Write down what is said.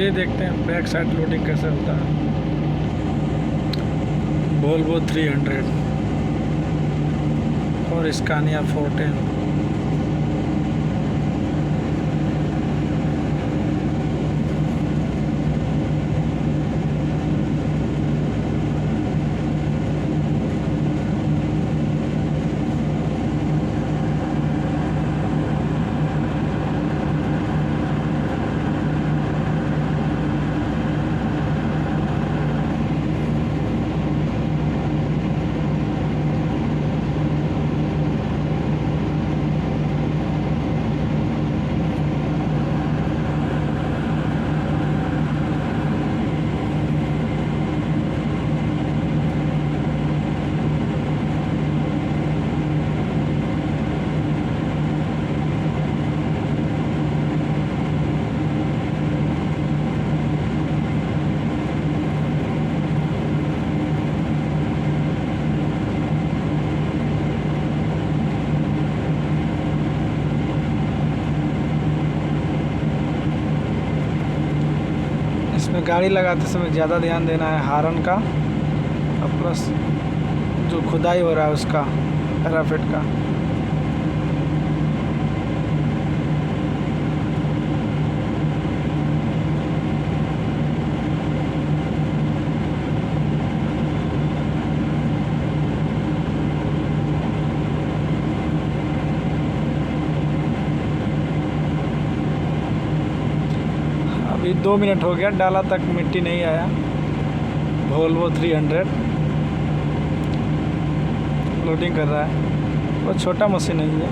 चलिए देखते हैं बैक साइड लोडिंग कैसे होता है। वोल्वो 300 और स्कानिया 410। इसमें गाड़ी लगाते समय ज़्यादा ध्यान देना है हारन का और प्लस जो खुदाई हो रहा है उसका पैराफिट का। अभी 2 मिनट हो गया, डाला तक मिट्टी नहीं आया। वोल्वो 300 लोडिंग कर रहा है, बहुत छोटा मशीन है ये।